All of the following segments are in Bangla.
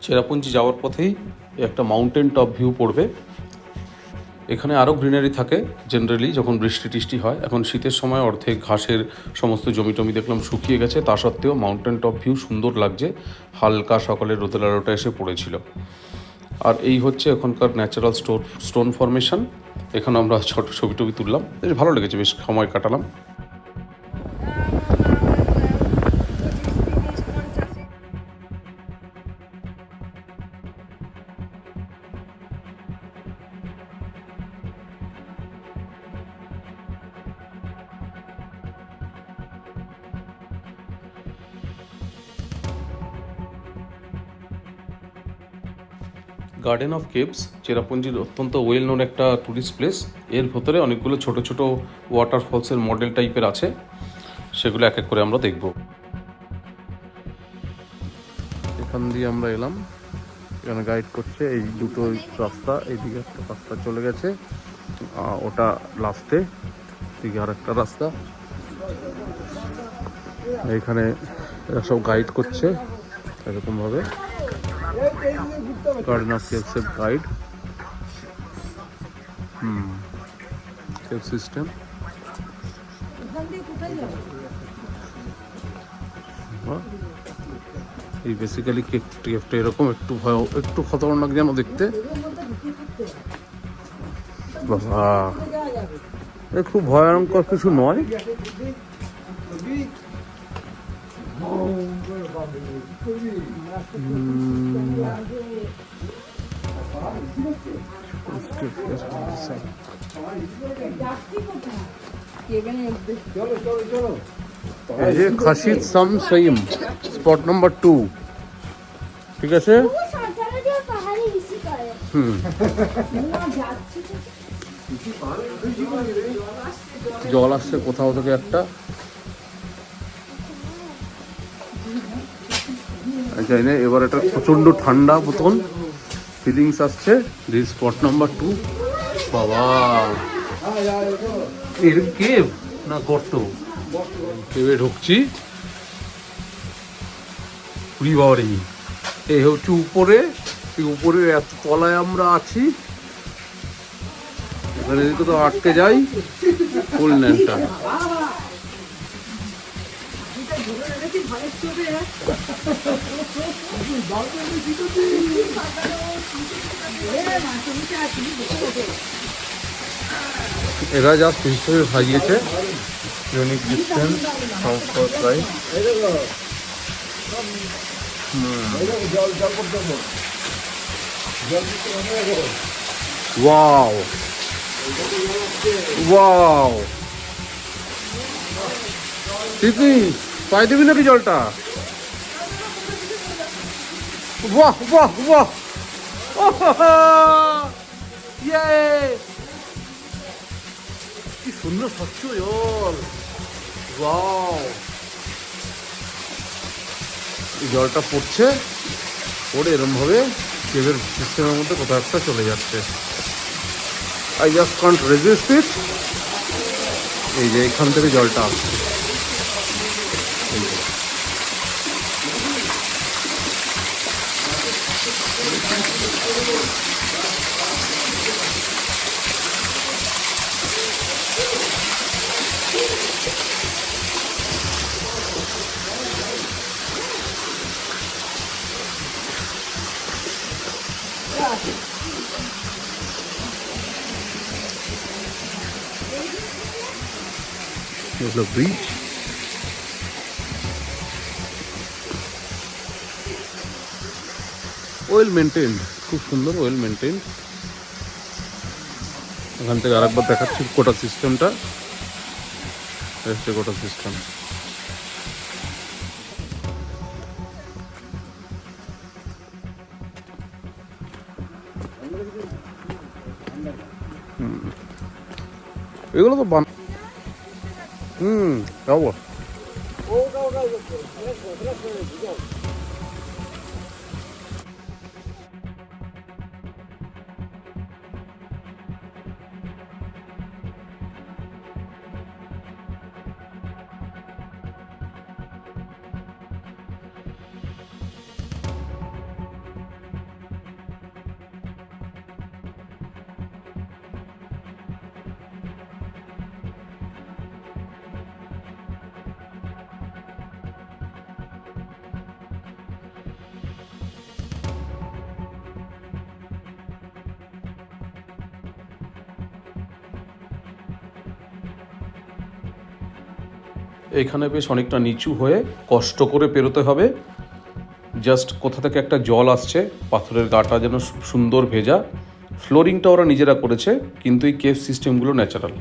চেরাপুঞ্জি যাওয়ার পথেই একটা মাউন্টেন টপ ভিউ পড়বে। এখানে আরও গ্রিনারি থাকে জেনারেলি যখন বৃষ্টি টিষ্টি হয়। এখন শীতের সময় অর্ধেক ঘাসের সমস্ত জমি টমি দেখলাম শুকিয়ে গেছে, তা সত্ত্বেও মাউন্টেন টপ ভিউ সুন্দর লাগছে। হালকা সকালের রোদের আলোটা এসে পড়েছিল। আর এই হচ্ছে এখনকার ন্যাচারাল স্টোন ফরমেশন। এখানে আমরা ছোট ছবি টবি তুললাম, বেশ ভালো লেগেছে, বেশ সময় কাটালাম। গার্ডেন অফ কেভস চেরাপুঞ্জির অত্যন্ত ওয়েল নোন একটা ট্যুরিস্ট প্লেস। এর ভেতরে অনেকগুলো ছোট ছোট ওয়াটারফলসের মডেল টাইপের আছে, সেগুলো এক এক করে আমরা দেখব। এখান দিয়ে আমরা এলাম, এখানে গাইড করছে এই দুটো রাস্তা, এইদিকে একটা রাস্তা চলে গেছে, ওটা লাস্টে, দিকে আর একটা রাস্তা। এখানে এরা সব গাইড করছে এরকমভাবে, গার্ডেন অফ কেভসের গাইড কেভ সিস্টেম। এই বেসিক্যালি কেভটা এরকম, একটু খতরনাক যেন দেখতে। বাবা, খুব ভয়ঙ্কর কিছু নয়। খাসিদ সাম সঈম স্পট নাম্বার 2, ঠিক আছে। জল আসছে কোথাও থেকে একটা, জানি না। এবার এটা প্রচন্ড ঠান্ডা মতন ফিলিংস আসছে। This spot number 2। বাবা, এর কেভ না গর্ত? কেভে ঢুকছি, বাবারি, এই হচ্ছে উপরে, এই উপরের এত তলায় আমরা আছি। এখানে যদি তো আটকে যাই ফুল ন্যানটা। এরা যা হিসেবে সাজিয়েছে, unique distance, right. Wow wow, ঠিকই পাই দিবি নাকি জলটা? বাহ বাহ বাহ, কি সুন্দর স্বচ্ছ জল। ওয়াও, এই জলটা পড়ছে, পড়ে এরম ভাবে কেভের সিস্টেমের মধ্যে কোথাও একটা চলে যাচ্ছে। আই জাস্ট কান্ট রেজিস্ট ইট। এই যে এখান থেকে জলটা আসছে, এগুলো ব্রিজ। ওয়েল মেনটেন্ড, খুব সুন্দর, ওয়েল মেনটেন্ড। এখান থেকে আরেকবার দেখাচ্ছি কোটা সিস্টেমটা, কোটা সিস্টেম। এগুলো তো যাবো। এখানে বেশ অনেকটা নিচু হয়ে কষ্ট করে পেরোতে হবে। জাস্ট কোথা থেকে একটা জল আসছে, পাথরের গাটা যেন সুন্দর ভেজা। ফ্লোরিংটা ওরা নিজেরা করেছে, কিন্তু এই কেভ সিস্টেমগুলো ন্যাচারাল।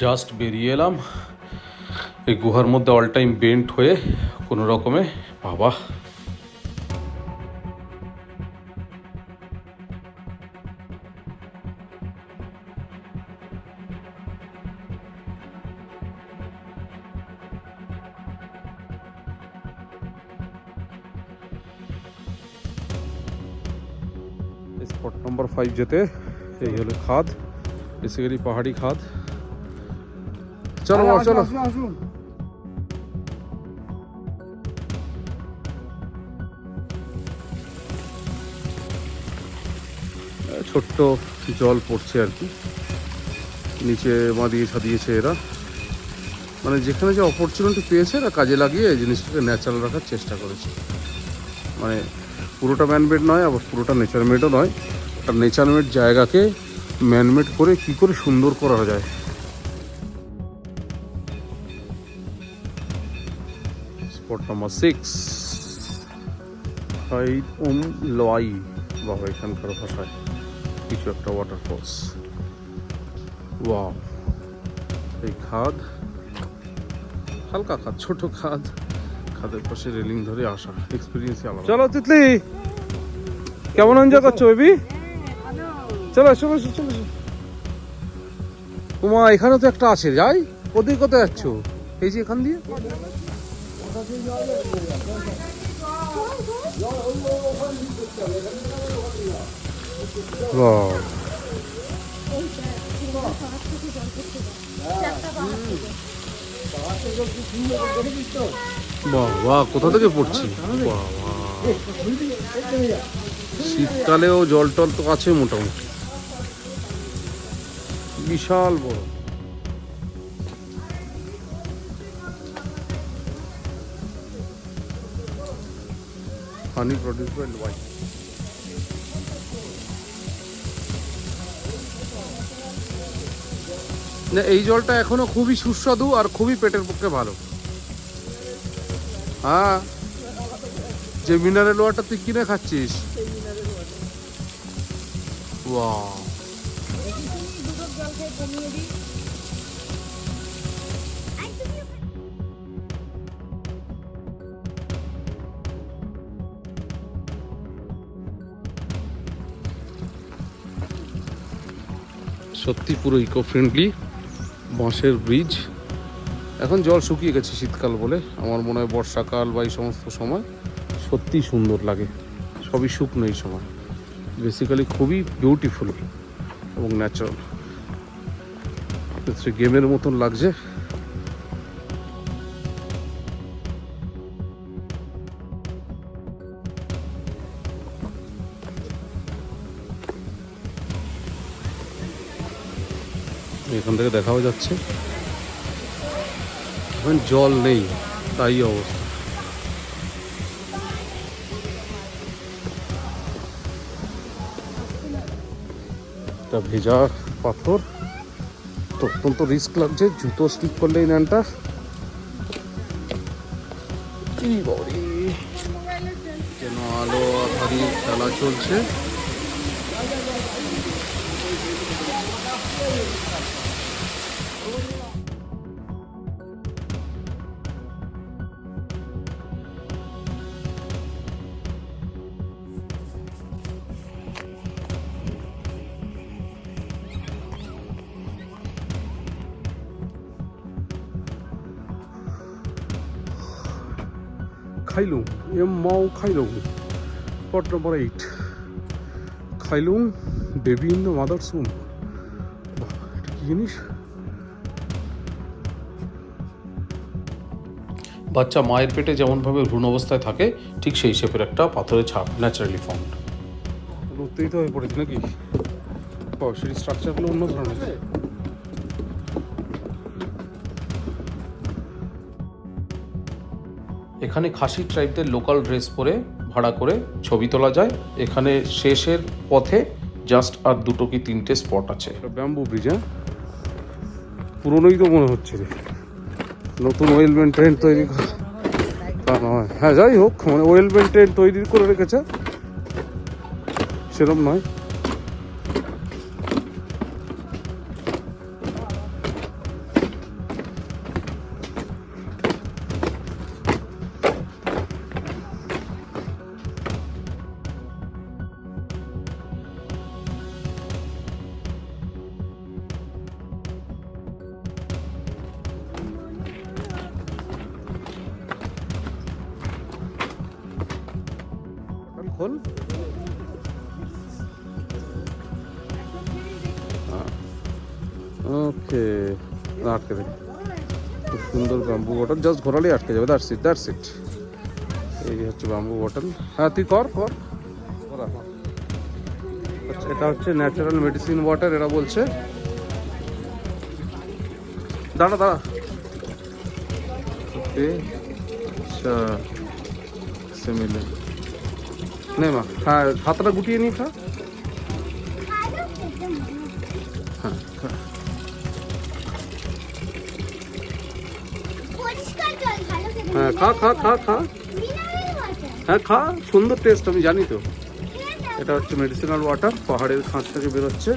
জাস্ট বেরিয়ে এলাম এই গুহার মধ্যে, অল টাইম বেন্ট হয়ে কোনো রকমে। বাবা, স্পট নম্বর 5 যেতে এই হলো খাদ, বেসিক্যালি পাহাড়ি খাদ। চলো চলো, ছোট্ট জল পড়ছে আর কি, নিচে মাদিয়ে সাদিয়েছে এরা। মানে যেখানে যে অপরচুনিটি পেয়েছে এরা কাজে লাগিয়ে এই জিনিসটাকে ন্যাচারাল রাখার চেষ্টা করেছে। মানে পুরোটা ম্যানমেড নয়, আবার পুরোটা নেচারমেডও নয়। আর নেচারমেড জায়গাকে ম্যানমেড করে কি করে সুন্দর করা যায়। স্পট নাম্বার 6, হাইড লোয়াই, বাবা এখানকার ভাষায় কিছু একটা ওয়াটারফলস। ওয়াও, এই খাদ, হালকা খাদ, ছোট খাদ, খাদের পাশে রেলিং ধরে আসা এক্সপিরিয়েন্স আলাদা। চলো তিতলি, কেমন এনজয় করছো বেবি? চলো চলো চলো। উমা, এখানে তো একটা আছে, যাই। ওদিকে কোথায় যাচ্ছ? এই যে এখান দিয়ে। বাহ বাহ, কোথা থেকে পড়ছি। শীতকালেও জল টল তো আছে মোটামুটি, বিশাল বড়। হানি প্রডিউস বাই লোয়াই। না, এই জলটা এখনো খুবই সুস্বাদু আর খুবই পেটের পক্ষে ভালো। হ্যাঁ, যে মিনারেল ওয়াটার তুই কিনে খাচ্ছিস। ওয়াও, সত্যি পুরো ইকো ফ্রেন্ডলি বাঁশের ব্রিজ। এখন জল শুকিয়ে গেছে শীতকাল বলে, আমার মনে হয় বর্ষাকাল বা এই সমস্ত সময় সত্যিই সুন্দর লাগে। সবই শুকনো এই সময়, বেসিক্যালি খুবই বিউটিফুল এবং ন্যাচারাল। গেমের মতন লাগছে। এখান থেকে দেখাও যাচ্ছে, এখন জল নেই, তাই অবস্থা। একটা ভেজা পাথর, তো অত্যন্ত রিস্ক লাগছে, জুতো স্লিপ করলে এই ন্যানটা। যেন আলো আধারি খেলা চলছে। Khailung Mao Khailung spot number 8 Khailung baby in the mother's um. এটা কি জিনিস? বাচ্চা মায়ের পেটে যেমনভাবে ভ্রূণ অবস্থায় থাকে ঠিক সেই শেপের একটা পাথরের ছাপ, ন্যাচারালি ফাউন্ড। উত্তেজিত হয়ে পড়েছে নাকি? সেই স্ট্রাকচারগুলো অন্য ধরনের। এখানে খাসি ট্রাইবদের লোকাল ড্রেস পরে ভাড়া করে ছবি তোলা যায়। এখানে শেষের পথে জাস্ট আর 2 কি 3টে স্পট আছে। ব্যাম্বু ব্রিজ, হ্যাঁ পুরনোই তো মনে হচ্ছে রে, নতুন ওয়েল মেনটেন তৈরি তা নয়। হ্যাঁ যাই হোক, মানে ওয়েল মেনটেন তৈরি করে রেখেছে সেরকম নয়। খোল। ওকে, আটকে দেবে। খুব সুন্দর ব্যাম্বু বটল, জাস্ট ঘোরালেই আটকে যাবে। That's it. এই হচ্ছে ব্যাম্বু বটল। হ্যাঁ তুই কর। আচ্ছা, এটা হচ্ছে ন্যাচারাল মেডিসিন ওয়াটার এরা বলছে। দাঁড়া। ওকে, আচ্ছা সে মিলে নে মা। হ্যাঁ হাতটা গুটিয়ে নি, খা। হ্যাঁ খা। হ্যাঁ খা, সুন্দর টেস্ট, আমি জানি তো। এটা হচ্ছে মেডিসিনাল ওয়াটার, পাহাড়ের খাঁজ থেকে বেরোচ্ছে,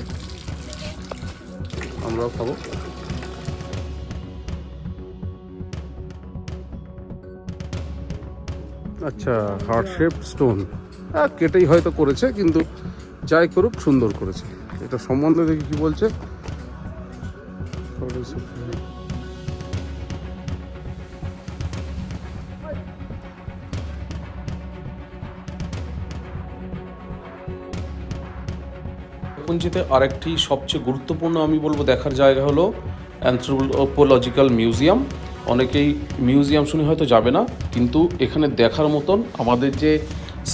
আমরাও খাবো। আচ্ছা, হার্ট শেপ স্টোন কেটেই হয়তো করেছে, কিন্তু যাই করুক সুন্দর করেছে। এটা সম্বন্ধে দেখি কি বলছে। পুঞ্জিতে আরেকটি সবচেয়ে গুরুত্বপূর্ণ আমি বলবো দেখার জায়গা হলো অ্যানথ্রোপোলজিক্যাল মিউজিয়াম। অনেকেই মিউজিয়াম শুনে হয়তো যাবে না, কিন্তু এখানে দেখার মতন আমাদের যে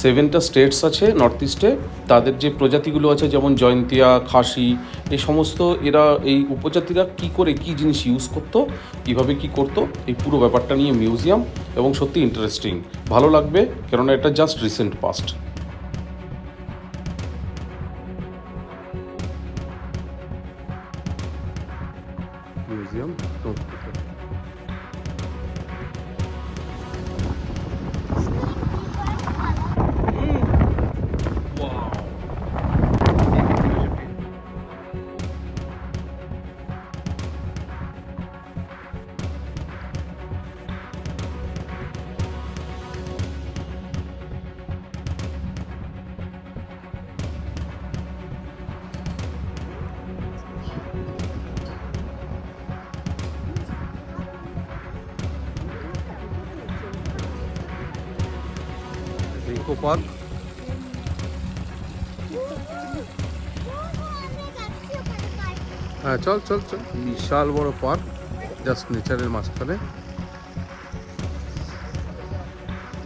7টা স্টেটস আছে নর্থ ইস্টে, তাদের যে প্রজাতিগুলো আছে, যেমন জয়ন্তিয়া, খাসি, এই সমস্ত এরা এই উপজাতিরা কি করে কি জিনিস ইউজ করতো, কীভাবে কি করতো, এই পুরো ব্যাপারটা নিয়ে মিউজিয়াম, এবং সত্যি ইন্টারেস্টিং, ভালো লাগবে, কেননা এটা just recent past. Museum eco park. হ্যাঁ চল, বিশাল বড় পার্ক, জাস্ট নেচারের মাঝখানে,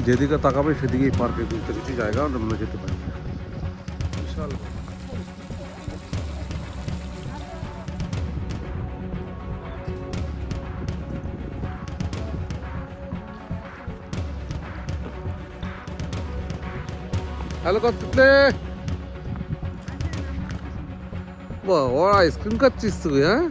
যেদিকে তাকাবে সেদিকেই পার্কের ভিতরে কিছু জায়গা আমরা যেতে পারি। বিশাল হ্যালো করতে। বাবা আইসক্রিম খাচ্ছিস তুই? হ্যাঁ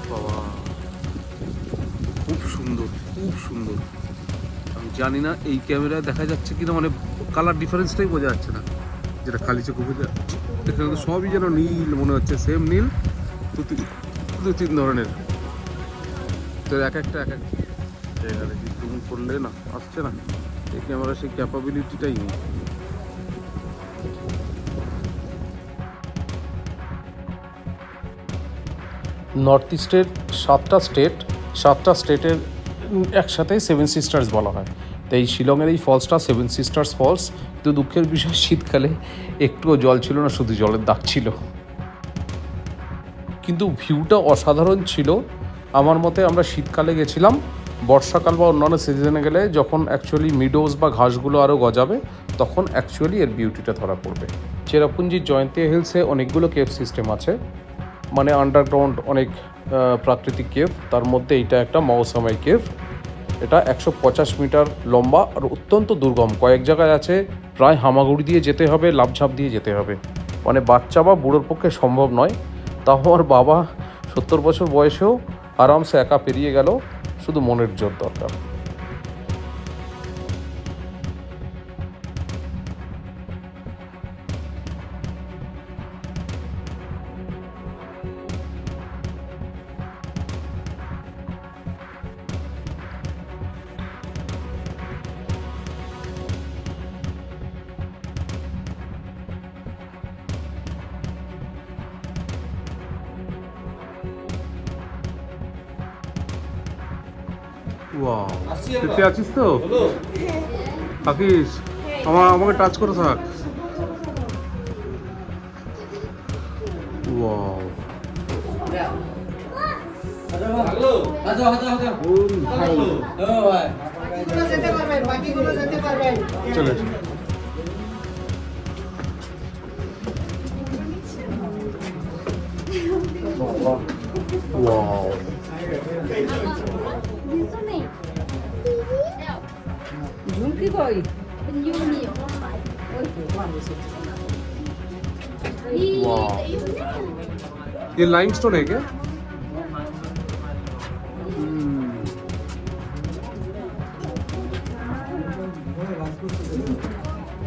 বাবা খুব সুন্দর, খুব সুন্দর। আমি জানি না এই ক্যামেরায় দেখা যাচ্ছে কিনা, মানে কালার ডিফারেন্সটাই বোঝা যাচ্ছে না, যেটা খালি চোখে বোঝা যাচ্ছে। এখানে তো সবই যেন নীল মনে হচ্ছে, সেম নীল, দু তিন ধরনের। তো এক একটা জায়গা দেখি জুম করলে না আসছে না, এই ক্যামেরা সেই ক্যাপাবিলিটিটাই নেই। নর্থ ইস্টের 7টা স্টেটের একসাথে 7 সিস্টার্স বলা হয়। তো এই শিলংয়ের এই ফলসটা 7 সিস্টার্স ফলস। কিন্তু দুঃখের বিষয় শীতকালে একটুও জল ছিল না, শুধু জলের দাগ ছিল। কিন্তু ভিউটা অসাধারণ ছিল আমার মতে। আমরা শীতকালে গেছিলাম, বর্ষাকাল বা অন্যান্য সিজনে গেলে যখন অ্যাকচুয়ালি মিডোজ বা ঘাসগুলো আরও গজাবে, তখন অ্যাকচুয়ালি এর বিউটিটা ধরা পড়বে। চেরাপুঞ্জির জয়ন্তিয়া হিলসে অনেকগুলো কেভ সিস্টেম আছে, মানে আন্ডারগ্রাউন্ড অনেক প্রাকৃতিক কেভ। তার মধ্যে এইটা একটা মৌসামাই কেভ। এটা 150 মিটার লম্বা আর অত্যন্ত দুর্গম। কয়েক জায়গায় আছে প্রায় হামাগুড়ি দিয়ে যেতে হবে, লাফঝাপ দিয়ে যেতে হবে, মানে বাচ্চা বা বুড়োর পক্ষে সম্ভব নয়। তাও আমার বাবা 70 বছর বয়সেও আরামসে একা পেরিয়ে গেল, শুধু মনের জোর দরকার। ওয়াও, তুই আছিস তো? থাকিস? আমাকে টাচ করে থাক। ওয়াও, চলে ওয়াও, झुमकी कोई वाह, ये लाइमस्टोन है क्या?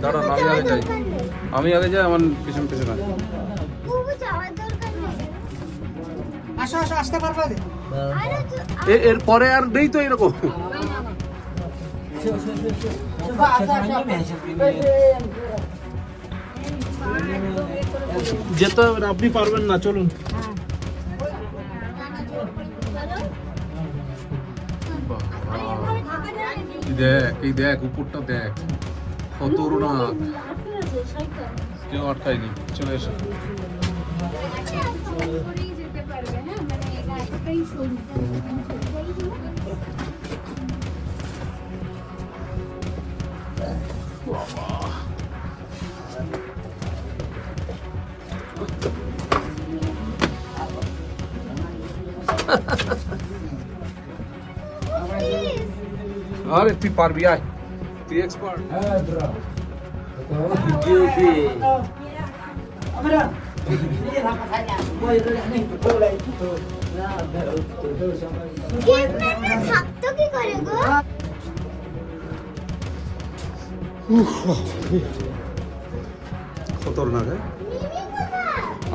দাঁড়ান, আমি আগে যাই, আমার পিছন পিছনে আসো আসো আসতে পারবে এর পরে আর নেই তো এরকম। যেতে হবে, আপনি পারবেন না, চলুন। এই দেখ উপরটা দেখ, খতরনাক। কেউ আটকায়নি, চলে এসো। আরে তুই পারবি, আয়, তুই এক্সপার্ট। খতরনাক।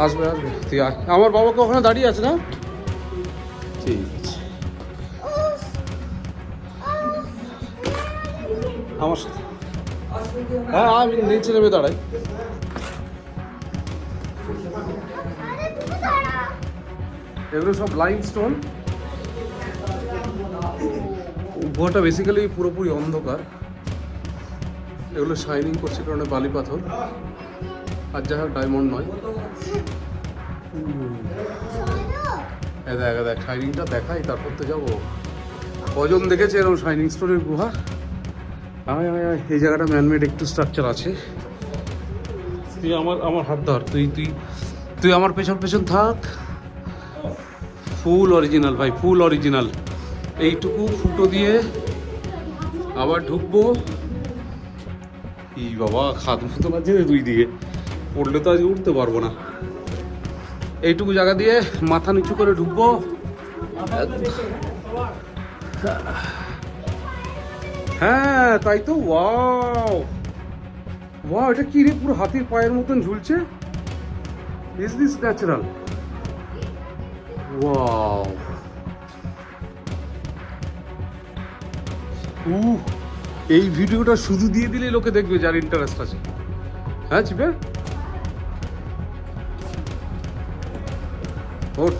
আসবে আসবে, তুই আয়। আমার বাবাকে ওখানে দাঁড়িয়ে আছে না? ঠিক আছে, আমার সাথে। হ্যাঁ, আমি নিচে নেমে দাঁড়াই। এগুলো সব লাইমস্টোন। উপরটা বেসিক্যালি পুরোপুরি অন্ধকার, এগুলো শাইনিং করছে কারণে বালি পাথর, আর যাই হোক ডায়মন্ড নয়। দেখ শাইনিংটা দেখাই, তারপর তো যাবো। কজন দেখেছে এরকম শাইনিং স্টোনের গুহা? এই জায়গাটা ম্যানমেড একটু স্ট্রাকচার আছে। তুই আমার হাত ধর, তুই আমার পেছন থাক। ফুল অরিজিনাল ভাই, ফুল অরিজিনাল। এইটুকু ফুটো দিয়ে আবার ঢুকবো। এই বাবা, খাদ মতো আছে দুই দিকে, পড়লে তো আজ উঠতে পারবো না। এইটুকু জায়গা দিয়ে মাথা নিচু করে ঢুকবো। হ্যাঁ তাই তো, ওয়াও ওয়াও, এটা কি রে, পুরো হাতির পায়ের মতন ঝুলছে। Is this natural? ওয়াও, এই ভিডিওটা শুধু দিয়ে দিলে লোকে দেখবে যার ইন্টারেস্ট আছে। হ্যাঁ চিপে ওঠ।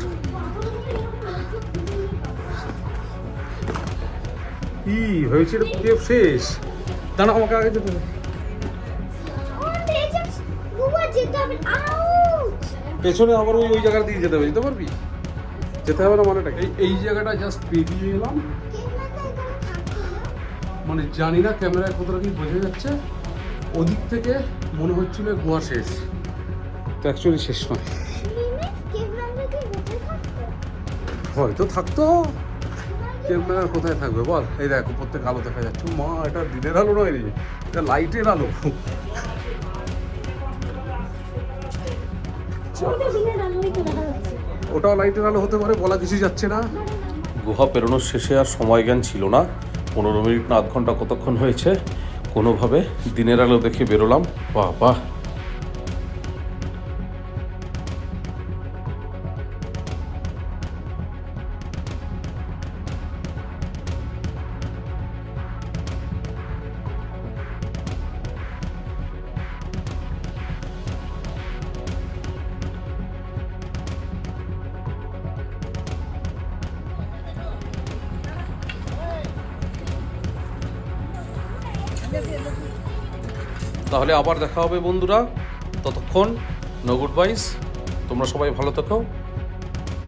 কি হয়েছে রে, কেভ শেষ? দাঁড়া, আমাকে আগে যেতে হবে। পেছনে আবার ওই জায়গাটা দিয়ে যেতে হবে, যেতে পারবি? যেতে হবে না মানেটা এই জায়গাটা জাস্ট পেরিয়ে এলাম, মানে জানি না ক্যামেরায় কতটা কি বোঝা যাচ্ছে, ওদিক থেকে মনে হচ্ছিল গোয়া শেষ, তো অ্যাকচুয়ালি শেষ নয়। হয়তো থাকতো, ক্যামেরা কোথায় থাকবে বল? এই দেখো প্রত্যেক আলো দেখা যাচ্ছে। মা, এটা দিনের আলো নয় রে, এটা লাইটের আলো। ওটাও লাইটের আলো হতে পারে, বলা কিছু যাচ্ছে না। গুহা পেরোনোর শেষে আর সময় জ্ঞান ছিল না, 15 মিনিট না আধ ঘন্টা কতক্ষণ হয়েছে, কোনোভাবে দিনের আলো দেখে বেরোলাম। বাহ বাহ। তাহলে আবার দেখা হবে বন্ধুরা, ততক্ষণ নো গুড বাইস, তোমরা সবাই ভালো থেকো।